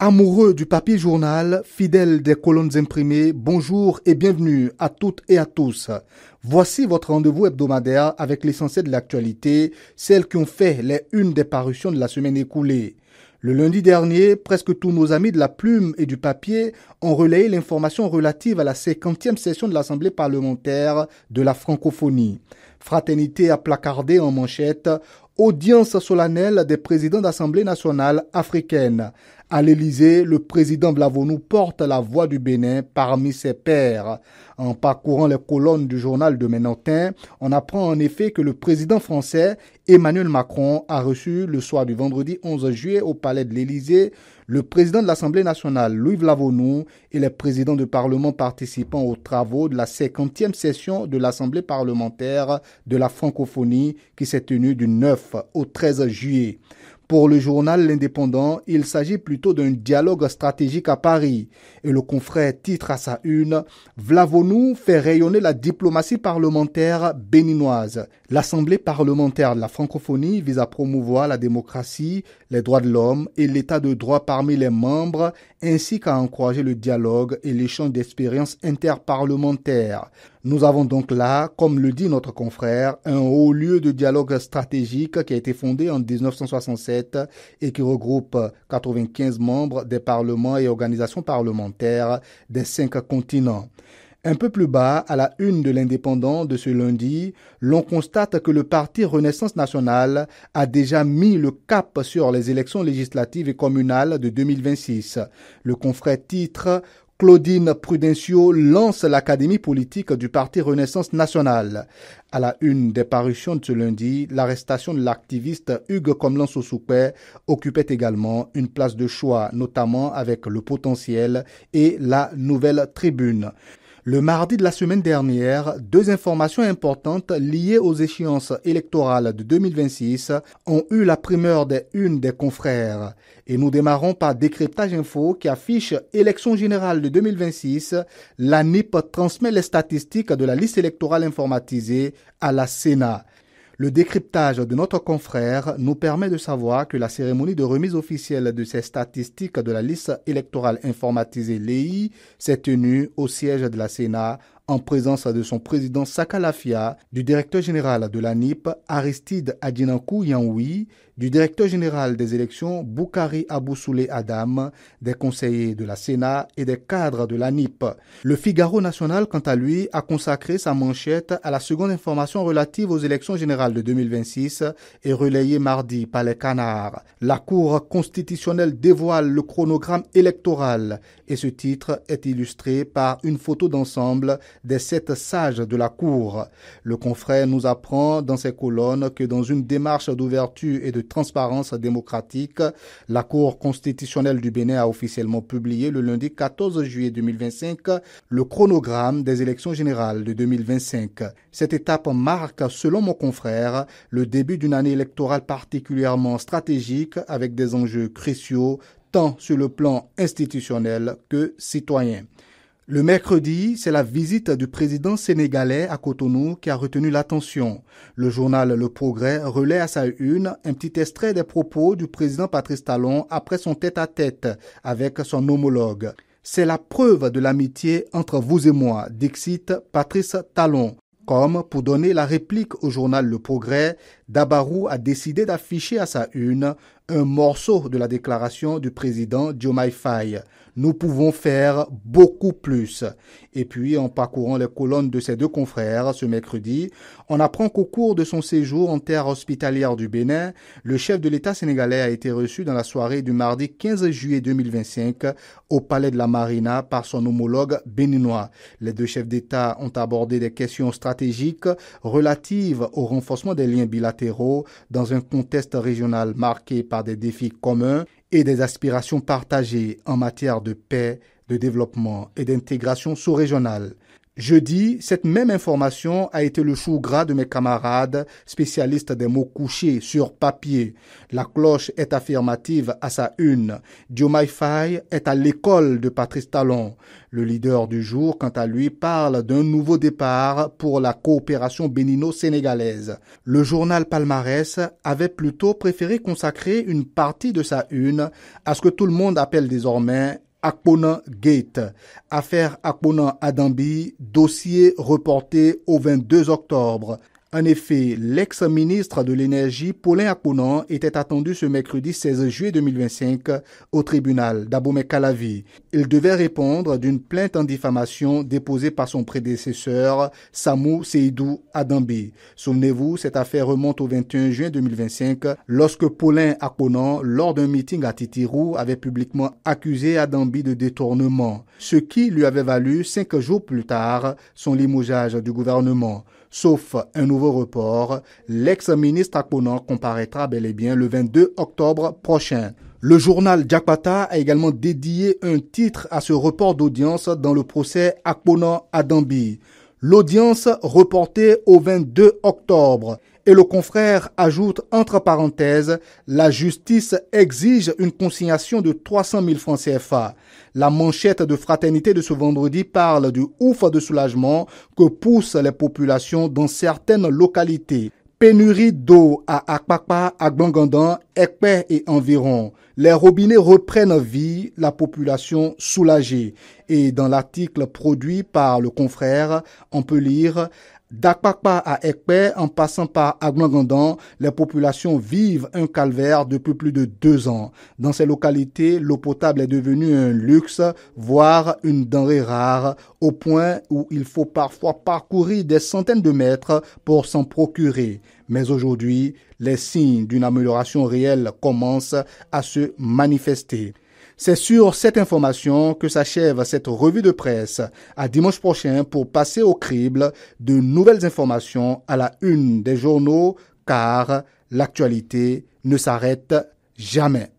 Amoureux du papier journal, fidèles des colonnes imprimées, bonjour et bienvenue à toutes et à tous. Voici votre rendez-vous hebdomadaire avec l'essentiel de l'actualité, celles qui ont fait les unes des parutions de la semaine écoulée. Le lundi dernier, presque tous nos amis de la plume et du papier ont relayé l'information relative à la 50e session de l'Assemblée parlementaire de la francophonie. Fraternité a placardé en manchette « Audience solennelle des présidents d'Assemblée nationale africaine ». À l'Élysée, le président Vlavonou porte la voix du Bénin parmi ses pairs. En parcourant les colonnes du journal de Ménantin, on apprend en effet que le président français Emmanuel Macron a reçu le soir du vendredi 11 juillet au palais de l'Élysée le président de l'Assemblée nationale Louis Vlavonou et les présidents de parlement participant aux travaux de la 50e session de l'Assemblée parlementaire de la francophonie qui s'est tenue du 9 au 13 juillet. Pour le journal L'Indépendant, il s'agit plutôt d'un dialogue stratégique à Paris. Et le confrère titre à sa une « Vlavonou fait rayonner la diplomatie parlementaire béninoise ». L'Assemblée parlementaire de la francophonie vise à promouvoir la démocratie, les droits de l'homme et l'état de droit parmi les membres, ainsi qu'à encourager le dialogue et l'échange d'expériences interparlementaires. Nous avons donc là, comme le dit notre confrère, un haut lieu de dialogue stratégique qui a été fondé en 1967 et qui regroupe 95 membres des parlements et organisations parlementaires des 5 continents. Un peu plus bas, à la une de l'Indépendant de ce lundi, l'on constate que le parti Renaissance nationale a déjà mis le cap sur les élections législatives et communales de 2026. Le confrère titre « Claudine Prudencio lance l'académie politique du parti Renaissance nationale ». À la une des parutions de ce lundi, l'arrestation de l'activiste Hugues Komlan-Sossoukwe occupait également une place de choix, notamment avec Le Potentiel et La Nouvelle Tribune. Le mardi de la semaine dernière, 2 informations importantes liées aux échéances électorales de 2026 ont eu la primeur des unes des confrères. Et nous démarrons par Décryptage Info qui affiche élection générale de 2026. La NIP transmet les statistiques de la liste électorale informatisée à la Sénat. Le décryptage de notre confrère nous permet de savoir que la cérémonie de remise officielle de ces statistiques de la liste électorale informatisée LEI s'est tenue au siège de la Sénat en présence de son président Saka Lafia, du directeur général de la NIP Aristide Adjinankou Yanwi, du directeur général des élections Boukari Abousoulé Adam, des conseillers de la Sénat et des cadres de la NIP. Le Figaro national, quant à lui, a consacré sa manchette à la seconde information relative aux élections générales de 2026 et relayée mardi par les Canards. La Cour constitutionnelle dévoile le chronogramme électoral et ce titre est illustré par une photo d'ensemble des 7 sages de la Cour. Le confrère nous apprend dans ses colonnes que dans une démarche d'ouverture et de transparence démocratique, la Cour constitutionnelle du Bénin a officiellement publié le lundi 14 juillet 2025 le chronogramme des élections générales de 2025. Cette étape marque, selon mon confrère, le début d'une année électorale particulièrement stratégique avec des enjeux cruciaux tant sur le plan institutionnel que citoyen. Le mercredi, c'est la visite du président sénégalais à Cotonou qui a retenu l'attention. Le journal Le Progrès relaie à sa une un petit extrait des propos du président Patrice Talon après son tête-à-tête avec son homologue. C'est la preuve de l'amitié entre vous et moi, dixit Patrice Talon. Comme pour donner la réplique au journal Le Progrès, Dabarou a décidé d'afficher à sa une un morceau de la déclaration du président Diomaye Faye. Nous pouvons faire beaucoup plus. Et puis, en parcourant les colonnes de ses 2 confrères ce mercredi, on apprend qu'au cours de son séjour en terre hospitalière du Bénin, le chef de l'État sénégalais a été reçu dans la soirée du mardi 15 juillet 2025 au palais de la Marina par son homologue béninois. Les 2 chefs d'État ont abordé des questions stratégiques relatives au renforcement des liens bilatéraux dans un contexte régional marqué par des défis communs et des aspirations partagées en matière de paix, de développement et d'intégration sous-régionale. Jeudi, cette même information a été le chou gras de mes camarades spécialistes des mots couchés sur papier. La cloche est affirmative à sa une. Diomaye Faye est à l'école de Patrice Talon. Le leader du jour, quant à lui, parle d'un nouveau départ pour la coopération bénino-sénégalaise. Le journal Palmarès avait plutôt préféré consacrer une partie de sa une à ce que tout le monde appelle désormais Akpona Gate, affaire Akpona Adambi, dossier reporté au 22 octobre. En effet, l'ex-ministre de l'Énergie, Paulin Akpona, était attendu ce mercredi 16 juillet 2025 au tribunal d'Abomey-Calavi. Il devait répondre d'une plainte en diffamation déposée par son prédécesseur, Samou Seydou Adambi. Souvenez-vous, cette affaire remonte au 21 juin 2025, lorsque Paulin Akpona, lors d'un meeting à Titirou, avait publiquement accusé Adambi de détournement, ce qui lui avait valu 5 jours plus tard son limogeage du gouvernement. Sauf un nouveau report, l'ex-ministre Akpona comparaîtra bel et bien le 22 octobre prochain. Le journal Jakpata a également dédié un titre à ce report d'audience dans le procès Akpona Adambi. L'audience reportée au 22 octobre. Et le confrère ajoute entre parenthèses, la justice exige une consignation de 300 000 francs CFA. La manchette de Fraternité de ce vendredi parle du ouf de soulagement que poussent les populations dans certaines localités. Pénurie d'eau à Akpakpa, à Gbangandan, Ekpe et environ. Les robinets reprennent vie, la population soulagée. Et dans l'article produit par le confrère, on peut lire d'Akpakpa à Ekpe, en passant par Agbangandan, les populations vivent un calvaire depuis plus de 2 ans. Dans ces localités, l'eau potable est devenue un luxe, voire une denrée rare, au point où il faut parfois parcourir des centaines de mètres pour s'en procurer. Mais aujourd'hui, les signes d'une amélioration réelle commencent à se manifester. C'est sur cette information que s'achève cette revue de presse. À dimanche prochain pour passer au crible de nouvelles informations à la une des journaux, car l'actualité ne s'arrête jamais.